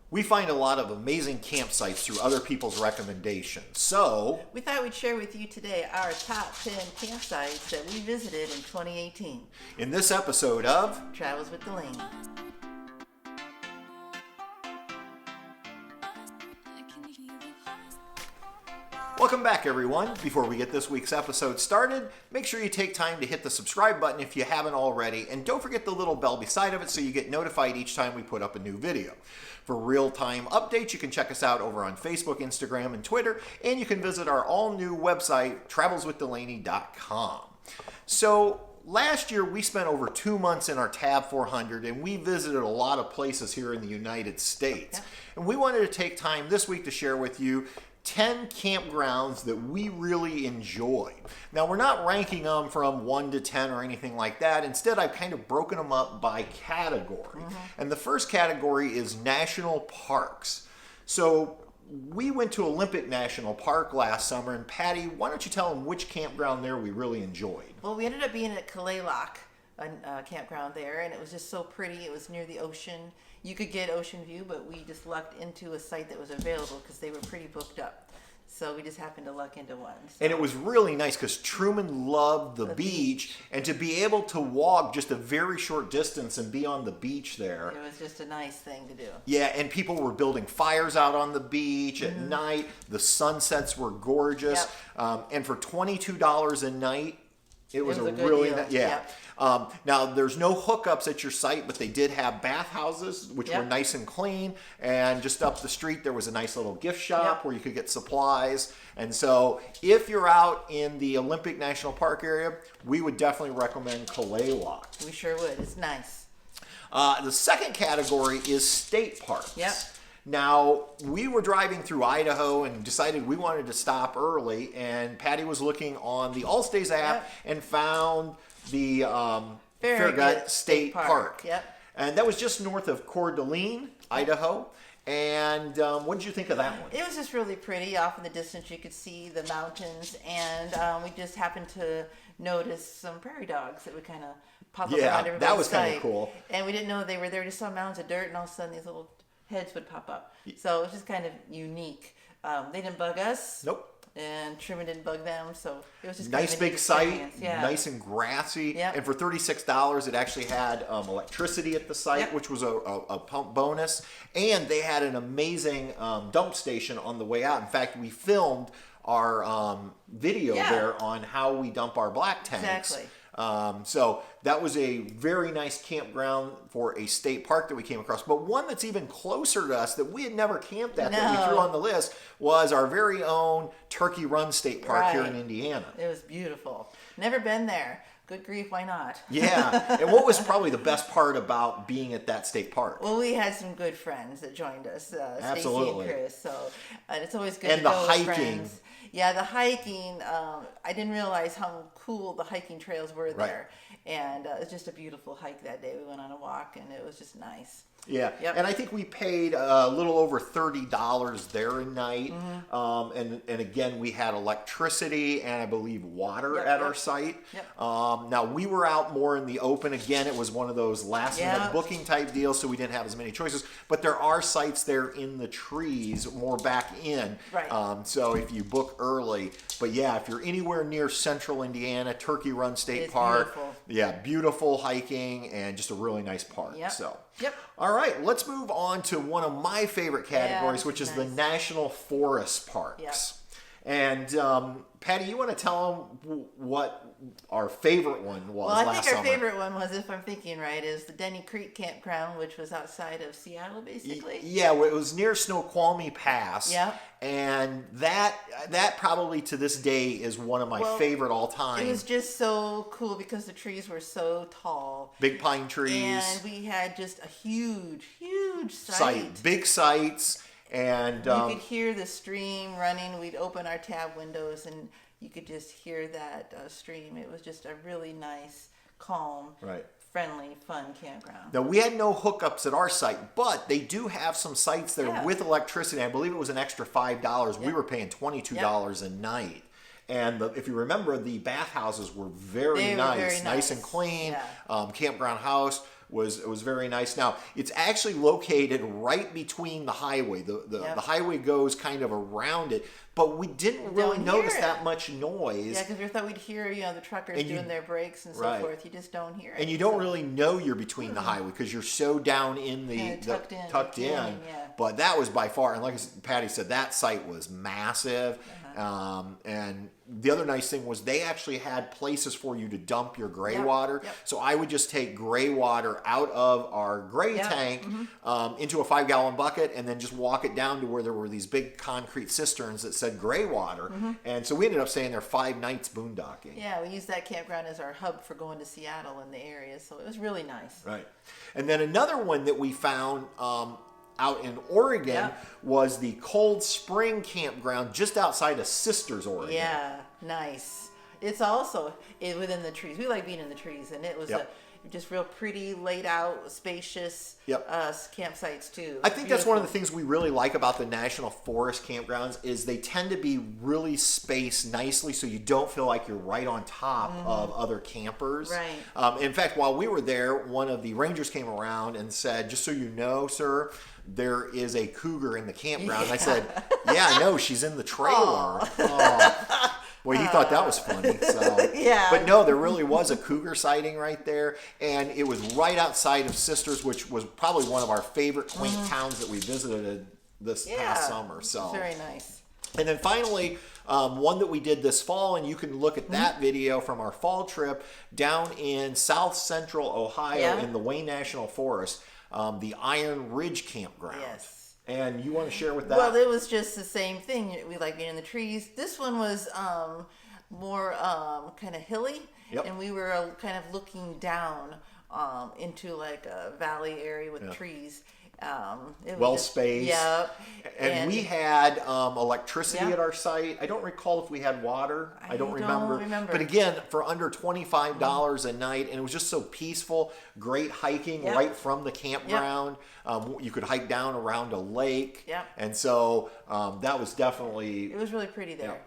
We find a lot of amazing campsites through other people's recommendations. So, we thought we'd share with you today our top 10 campsites that we visited in 2018. In this episode of Travels with Delaney. Welcome back, everyone. Before we get this week's episode started, make sure you take time to hit the subscribe button if you haven't already, and don't forget the little bell beside of it so you get notified each time we put up a new video. For real-time updates, you can check us out over on Facebook, Instagram, and Twitter, and you can visit our all-new website, travelswithdelaney.com. So, last year we spent over 2 months in our Tab 400, and we visited a lot of places here in the United States. And we wanted to take time this week to share with you 10 campgrounds that we really enjoyed. Now, we're not ranking them from 1 to 10 or anything like that. Instead, I've kind of broken them up by category. And the first category is national parks. So we went to Olympic National Park last summer, and Patty, why don't you tell them which campground there we really enjoyed? Well, we ended up being at Kalaloch, a campground there, and it was just so pretty. It was near the ocean. You could get ocean view, but we just lucked into a site that was available because they were pretty booked up. So we just happened to luck into one. So. And it was really nice because Truman loved the beach, and to be able to walk just a very short distance and be on the beach there. It was just a nice thing to do. Yeah, and people were building fires out on the beach at night. The sunsets were gorgeous. And for $22 a night, it was a really deal. Now, there's no hookups at your site, but they did have bathhouses, which were nice and clean. And just up the street, there was a nice little gift shop where you could get supplies. And so if you're out in the Olympic National Park area, we would definitely recommend Kalaloch. We sure would. It's nice. The second category is state parks. Now, we were driving through Idaho and decided we wanted to stop early, and Patty was looking on the Allstays app and found the Farragut State Park. And that was just north of Coeur d'Alene, Idaho. And what did you think of that one? It was just really pretty. Off in the distance, you could see the mountains, and we just happened to notice some prairie dogs that would kind of pop up around everybody's that was site. kind of cool. And we didn't know they were there. Just saw mounds of dirt, and all of a sudden these little heads would pop up. So it was just kind of unique. They didn't bug us. Nope. And Truman didn't bug them, so it was just nice kind of big site, nice and grassy. And for $36, it actually had electricity at the site, which was a pump bonus. And they had an amazing dump station on the way out. In fact, we filmed our video there on how we dump our black tanks. Exactly. So that was a very nice campground for a state park that we came across. But one that's even closer to us that we had never camped at that we threw on the list was our very own Turkey Run State Park here in Indiana. It was beautiful. Never been there. Good grief, why not? Yeah. And what was probably the best part about being at that state park? Well, we had some good friends that joined us, Absolutely. Stacey and Chris. So it's always good and to the go hiking. with friends. Yeah, the hiking. I didn't realize how cool the hiking trails were there. And it was just a beautiful hike that day. We went on a walk, and it was just nice. Yeah, and I think we paid a little over $30 there a night. And again, we had electricity and I believe water at our site. Now, we were out more in the open. Again, it was one of those last-minute booking type deals, so we didn't have as many choices. But there are sites there in the trees, more back in. So if you book early. But yeah, if you're anywhere near central Indiana, Turkey Run State Park. Beautiful. Yeah, beautiful hiking and just a really nice park. So. All right, let's move on to one of my favorite categories, which is the National Forest Parks. And Patty, you want to tell them what our favorite one was last summer? Well, I think our favorite one was, if I'm thinking right, is the Denny Creek Campground, which was outside of Seattle, basically. Yeah, it was near Snoqualmie Pass. And that probably to this day is one of my favorite all time. It was just so cool because the trees were so tall. Big pine trees. And we had just a huge, huge site. Big sites. And you could hear the stream running. We'd open our tab windows and you could just hear that stream. It was just a really nice, calm, friendly, fun campground. Now, we had no hookups at our site, but they do have some sites there with electricity. I believe it was an extra $5. We were paying $22 a night. And if you remember, the bathhouses were very nice and clean. Campground house was very nice. Now, it's actually located right between the highway. The highway goes kind of around it, but we didn't really notice that much noise. Yeah, because we thought we'd hear, the truckers doing their brakes and so forth. You just don't hear it. And you don't really know you're between the highway because you're so down in the tucked in. Yeah. But that was by far, and like Patty said, that site was massive. And the other nice thing was they actually had places for you to dump your gray water. So I would just take gray water out of our gray tank into a 5-gallon bucket and then just walk it down to where there were these big concrete cisterns that said gray water. And so we ended up staying there 5 nights boondocking. Yeah, we used that campground as our hub for going to Seattle and the area. So it was really nice. Right. And then another one that we found out in Oregon was the Cold Spring Campground just outside of Sisters, Oregon. Yeah, nice. It's also within the trees. We like being in the trees, and it was just real pretty, laid out, spacious campsites too. I think that's one of the things we really like about the National Forest campgrounds is they tend to be really spaced nicely so you don't feel like you're right on top of other campers. Right. In fact, while we were there, one of the rangers came around and said, just so you know, sir, there is a cougar in the campground. And I said, yeah, I know, she's in the trailer. Well, he thought that was funny. So. But no, there really was a cougar sighting right there. And it was right outside of Sisters, which was probably one of our favorite quaint towns that we visited this past summer. So very nice. And then finally, one that we did this fall, and you can look at that video from our fall trip down in south central Ohio in the Wayne National Forest, the Iron Ridge Campground. Yes. And you want to share with that? Well, it was just the same thing. We like being in the trees. This one was more kind of hilly, and we were kind of looking down into like a valley area with trees. It was spaced. And we had electricity at our site. I don't recall if we had water. I don't remember. But again, for under $25 a night, and it was just so peaceful. Great hiking right from the campground. You could hike down around a lake. And so that was definitely... It was really pretty there.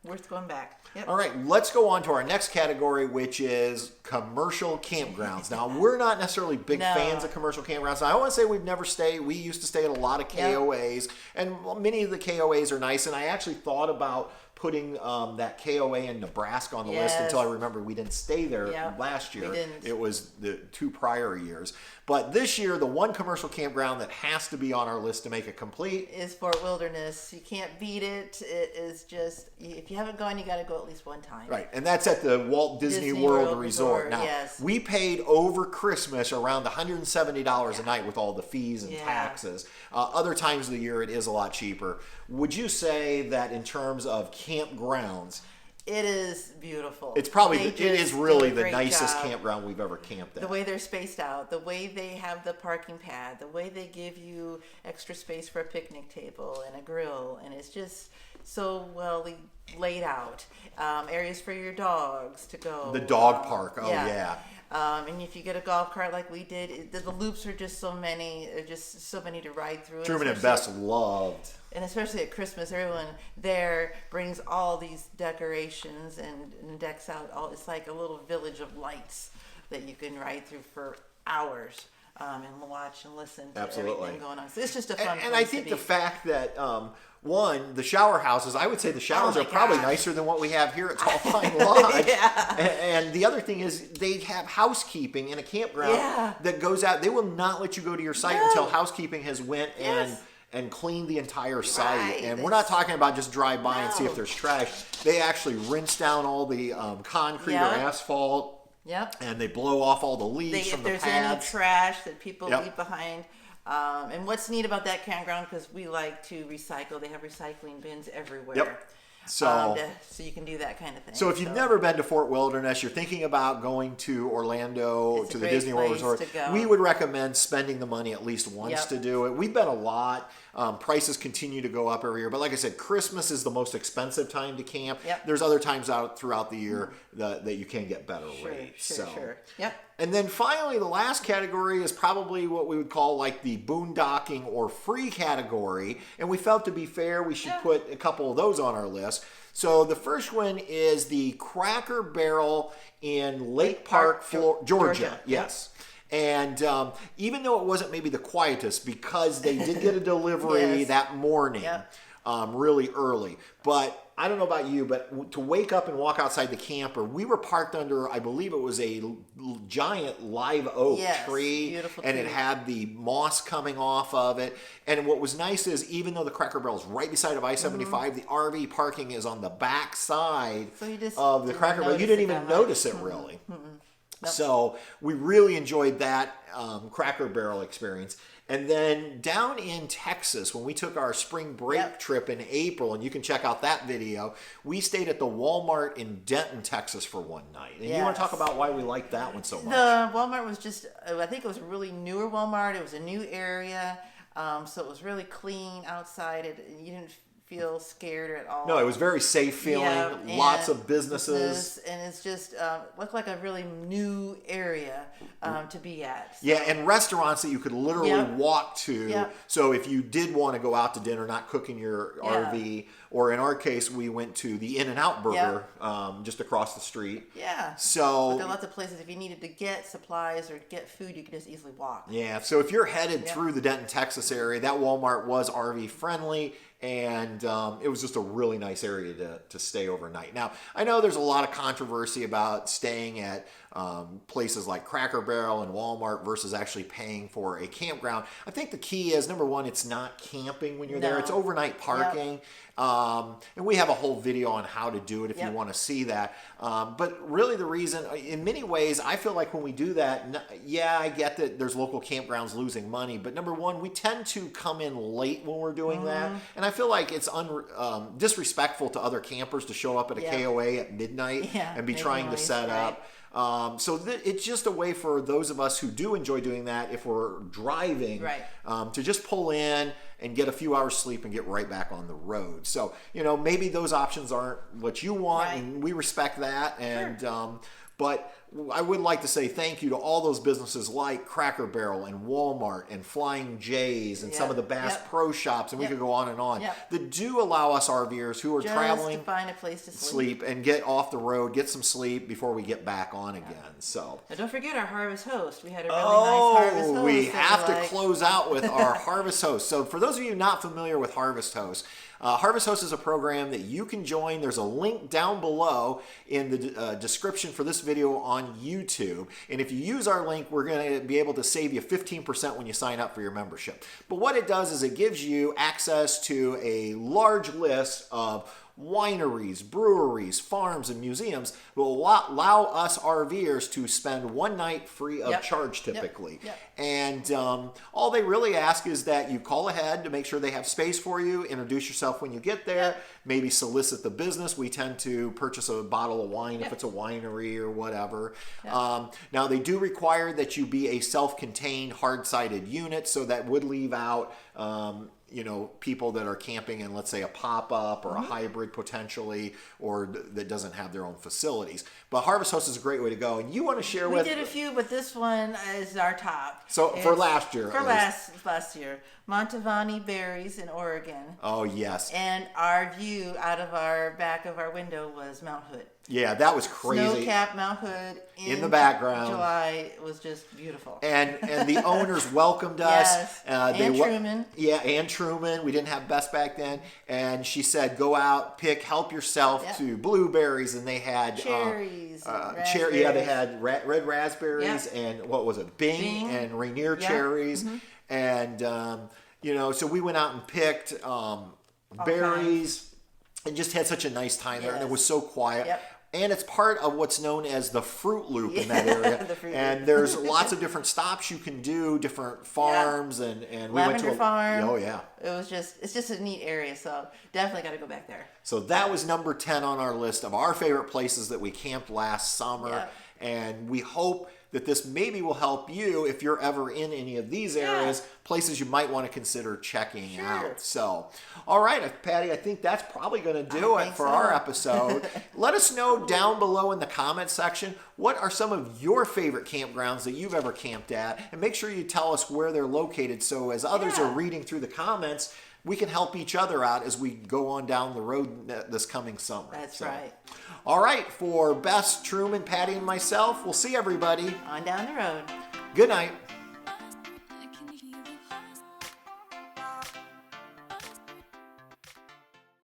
Worth going back. All right, let's go on to our next category, which is commercial campgrounds. Now, we're not necessarily big fans of commercial campgrounds. Now, I want to say we've never stayed. We used to stay at a lot of KOAs, and many of the KOAs are nice. And I actually thought about putting that KOA in Nebraska on the list until I remembered we didn't stay there last year. We didn't. It was the 2 prior years. But this year, the one commercial campground that has to be on our list to make it complete is Fort Wilderness. You can't beat it. It is just, if you haven't gone, you got to go at least one time. Right, and that's at the Walt Disney World Resort. Now, we paid over Christmas around $170 a night with all the fees and taxes. Other times of the year, it is a lot cheaper. Would you say that in terms of campgrounds, it is beautiful? It's probably, it is really the nicest campground we've ever camped at. The way they're spaced out, the way they have the parking pad, the way they give you extra space for a picnic table and a grill, and it's just so well laid out. Areas for your dogs to go. The dog park, and if you get a golf cart like we did, the loops are just so many. Just so many to ride through. Truman and Bess loved. And especially at Christmas, everyone there brings all these decorations and decks out. It's like a little village of lights that you can ride through for hours and watch and listen to everything going on. So it's just a fun place. And I think the fact that one, the shower houses, I would say the showers are probably nicer than what we have here at Tall Pine Lodge. And the other thing is they have housekeeping in a campground that goes out. They will not let you go to your site until housekeeping has went and cleaned the entire site. And we're not talking about just drive by and see if there's trash. They actually rinse down all the concrete or asphalt. And they blow off all the leaves from the pads. If there's any trash that people leave behind. And what's neat about that campground, because we like to recycle, they have recycling bins everywhere. So you can do that kind of thing. So if you've never been to Fort Wilderness, you're thinking about going to Orlando, to the Disney World Resort, we would recommend spending the money at least once to do it. We've been a lot. Prices continue to go up every year. But like I said, Christmas is the most expensive time to camp. There's other times out throughout the year that you can get better rates. Sure. And then finally, the last category is probably what we would call like the boondocking or free category. And we felt to be fair, we should put a couple of those on our list. So the first one is the Cracker Barrel in Lake Park, Georgia. Yes. And even though it wasn't maybe the quietest, because they did get a delivery Yes. that morning, Yep. really early. But I don't know about you, but to wake up and walk outside the camper, we were parked under, I believe it was a giant live oak Yes, tree, beautiful and it tree. had the moss coming off of it. And what was nice is, even though the Cracker Barrel is right beside of I-75, the RV parking is on the back side So you just of the didn't Cracker Barrel. You notice didn't it even that much. notice it really. So we really enjoyed that Cracker Barrel experience. And then down in Texas, when we took our spring break Yep. trip in April, and you can check out that video, we stayed at the Walmart in Denton, Texas for one night. And you want to talk Yes. about why we liked that one so much? The Walmart was just, I think it was a really newer Walmart. It was a new area. So it was really clean outside. You didn't feel scared at all. No, it was very safe feeling, Yeah, lots and of businesses. and it's just looked like a really new area to be at. So, Yeah, and restaurants that you could literally Yep. walk to. Yep. So if you did want to go out to dinner, not cook in your Yeah. RV, or in our case, we went to the In-N-Out Burger just across the street. yeah. So There are lots of places, if you needed to get supplies or get food, you could just easily walk. yeah, so if you're headed Yep. through the Denton, Texas area, that Walmart was RV friendly, and it was just a really nice area to stay overnight. Now, I know there's a lot of controversy about staying at places like Cracker Barrel and Walmart versus actually paying for a campground. I think the key is, number one, it's not camping when you're there. No. It's overnight parking. And we have a whole video on how to do it if you Yep. want to see that. But really the reason, in many ways, I feel like when we do that, yeah, I get that there's local campgrounds losing money, but number one, we tend to come in late when we're doing that. And I feel like it's disrespectful to other campers to show up at a Yeah. KOA at midnight Yeah, and be making trying to noise, set right. up. So it's just a way for those of us who do enjoy doing that, if we're driving, Right. to just pull in and get a few hours sleep and get right back on the road. So, maybe those options aren't what you want, Right. and we respect that. And but I would like to say thank you to all those businesses like Cracker Barrel and Walmart and Flying J's and some Yep. of the Bass Yep. Pro Shops, and we Yep. could go on and on, Yep. that do allow us RVers who are Just traveling to find a place to sleep. and get off the road, get some sleep before we get back on again. So Now don't forget our Harvest Host. We had a really nice Harvest Host. we that have to like- close out with our Harvest Host. So for those of you not familiar with Harvest Host, Harvest Host is a program that you can join. There's a link down below in the description for this video on YouTube. And if you use our link, we're going to be able to save you 15% when you sign up for your membership. But what it does is it gives you access to a large list of wineries, breweries, farms, and museums will allow us RVers to spend one night free of Yep. charge Yep. typically. Yep. And all they really ask is that you call ahead to make sure they have space for you, introduce yourself when you get there, Yep. maybe solicit the business. We tend to purchase a bottle of wine if Yep. it's a winery or whatever. Yep. Now, they do require that you be a self-contained, hard-sided unit, so that would leave out people that are camping in, let's say, a pop-up or a hybrid potentially, or that doesn't have their own facilities. But Harvest Host is a great way to go. And you want to share We with... did a few, but this one is our top. So, for It's- last year, For at least. last year. Montavon berries in Oregon. Oh, yes. And our view out of our back of our window was Mount Hood. Yeah, that was crazy. Snow-capped Mount Hood In the background. July was just beautiful. And the owners welcomed us. Yes. They And Truman. Yeah, and Truman. We didn't have Best back then. And she said, go out, help yourself Yep. to blueberries. And they had... Cherries. Yeah, they had red raspberries Yep. and what was it? Bing. And Rainier Yep. cherries. And, so we went out and picked berries and just had such a nice time there. And it Yes. was so quiet. Yep. And it's part of what's known as the Fruit Loop in that Yeah, area. the Fruit And Loop. there's lots of different stops you can do, different farms, and we went to Lavender Farm. Oh, yeah. It's just a neat area, so definitely got to go back there. So that was number 10 on our list of our favorite places that we camped last summer. Yep. And we hope that this maybe will help you if you're ever in any of these areas, places you might want to consider checking Sure. out. So, all right, Patty, I think that's probably going to do I it think for so. our episode. Let us know down below in the comments section, what are some of your favorite campgrounds that you've ever camped at? And make sure you tell us where they're located, so as others are Yeah. reading through the comments, we can help each other out as we go on down the road this coming summer. That's So, right. All right, for Bess, Truman, Patty, and myself, we'll see everybody. On down the road. Good night.